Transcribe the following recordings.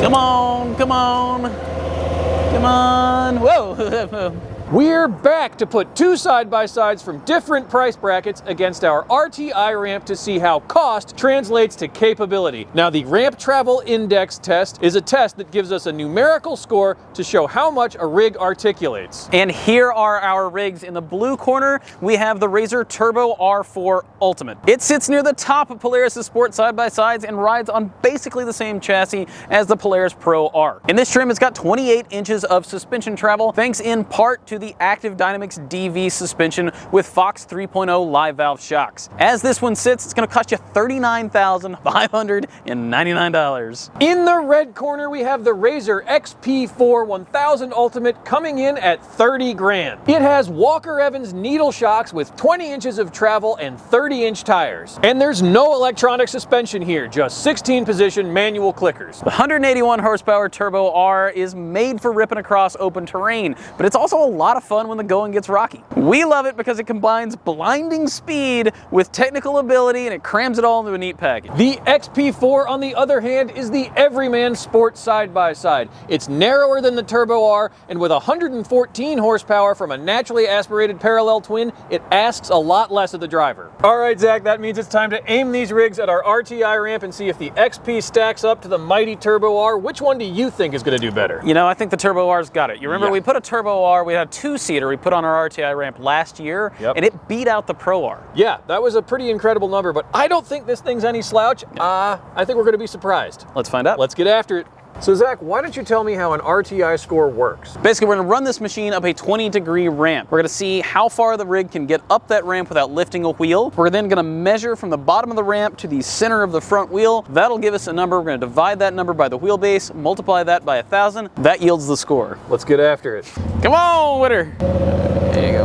Come on, come on, come on. Whoa. We're back to put two side-by-sides from different price brackets against our RTI ramp to see how cost translates to capability. Now, the Ramp Travel Index test is a test that gives us a numerical score to show how much a rig articulates. And here are our rigs. In the blue corner, we have the RZR Turbo R4 Ultimate. It sits near the top of Polaris' sport side-by-sides and rides on basically the same chassis as the Polaris Pro R. In this trim, it's got 28 inches of suspension travel, thanks in part to the Active Dynamics DV suspension with Fox 3.0 live valve shocks. As this one sits, it's going to cost you $39,599. In the red corner, we have the RZR XP4 1000 Ultimate coming in at 30 grand. It has Walker Evans needle shocks with 20 inches of travel and 30-inch tires. And there's no electronic suspension here, just 16-position manual clickers. The 181 horsepower Turbo R is made for ripping across open terrain, but it's also a lot of fun when the going gets rocky. We love it because it combines blinding speed with technical ability, and it crams it all into a neat package. The XP4, on the other hand, is the everyman sport side-by-side. It's narrower than the Turbo R, and with 114 horsepower from a naturally aspirated parallel twin, it asks a lot less of the driver. All right, Zach, that means it's time to aim these rigs at our RTI ramp and see if the XP stacks up to the mighty Turbo R. Which one do you think is going to do better? You know, I think the Turbo R's got it. You remember we put a Turbo R, we had a two-seater we put on our RTI ramp last year, and it beat out the Pro R. Yeah, that was a pretty incredible number, but I don't think this thing's any slouch. I think we're going to be surprised. Let's find out. Let's get after it. So Zach, why don't you tell me how an RTI score works? Basically, we're going to run this machine up a 20-degree ramp. We're going to see how far the rig can get up that ramp without lifting a wheel. We're then going to measure from the bottom of the ramp to the center of the front wheel. That'll give us a number. We're going to divide that number by the wheelbase, multiply that by 1,000. That yields the score. Let's get after it. Come on, Witter. There you go.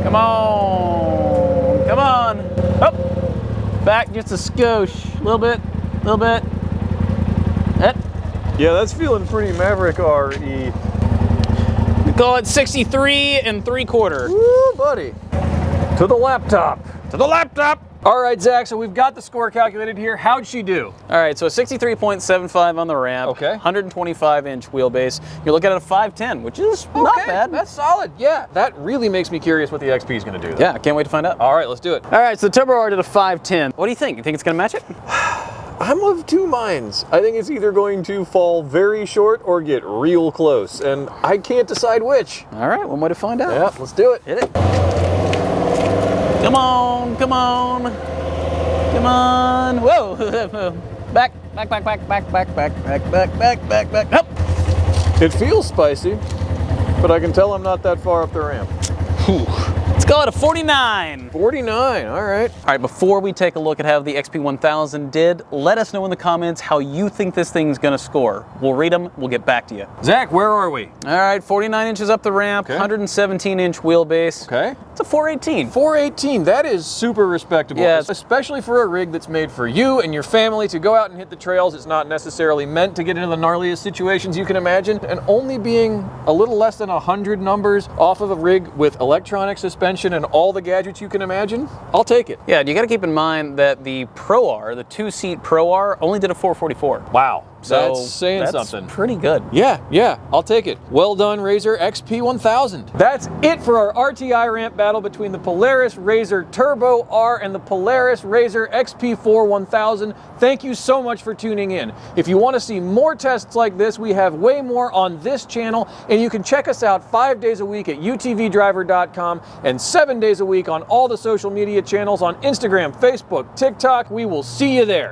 Come on. Come on. Up. Back just a skosh. A little bit. A little bit. Yeah, that's feeling pretty Maverick RE. We call it 63 3/4. Woo, buddy. To the laptop. To the laptop. All right, Zach, so we've got the score calculated here. How'd she do? All right, so 63.75 on the ramp. Okay. 125-inch wheelbase. You're looking at a 510, which is not bad. That's solid. Yeah, that really makes me curious what the XP is going to do. Yeah, I can't wait to find out. All right, let's do it. All right, so the Turbo R did a 510. What do you think? You think it's going to match it? I'm of two minds. I think it's either going to fall very short or get real close, and I can't decide which. All right, one way to find out. Yeah, let's do it. Hit it. Come on, come on, come on. Whoa. Back, back, back, back, back, back, back, back, back, back, back, back. Up. It feels spicy, but I can tell I'm not that far up the ramp. Whew. Let's call it a 49. 49, all right. All right, before we take a look at how the XP1000 did, let us know in the comments how you think this thing's gonna score. We'll read them, we'll get back to you. Zach, where are we? All right, 49 inches up the ramp, 117-inch wheelbase. Okay. It's a 418. 418, that is super respectable. Yeah. Especially for a rig that's made for you and your family to go out and hit the trails. It's not necessarily meant to get into the gnarliest situations you can imagine. And only being a little less than 100 numbers off of a rig with electronic suspension and all the gadgets you can imagine, I'll take it. Yeah, you gotta keep in mind that the Pro R, the two-seat Pro R, only did a 444. Wow. So that's saying something. That's pretty good. Yeah, I'll take it. Well done, RZR XP 1000. That's it for our RTI ramp battle between the Polaris RZR Turbo R and the Polaris RZR XP4 1000. Thank you so much for tuning in. If you want to see more tests like this, we have way more on this channel, and you can check us out 5 days a week at utvdriver.com and 7 days a week on all the social media channels on Instagram, Facebook, TikTok. We will see you there.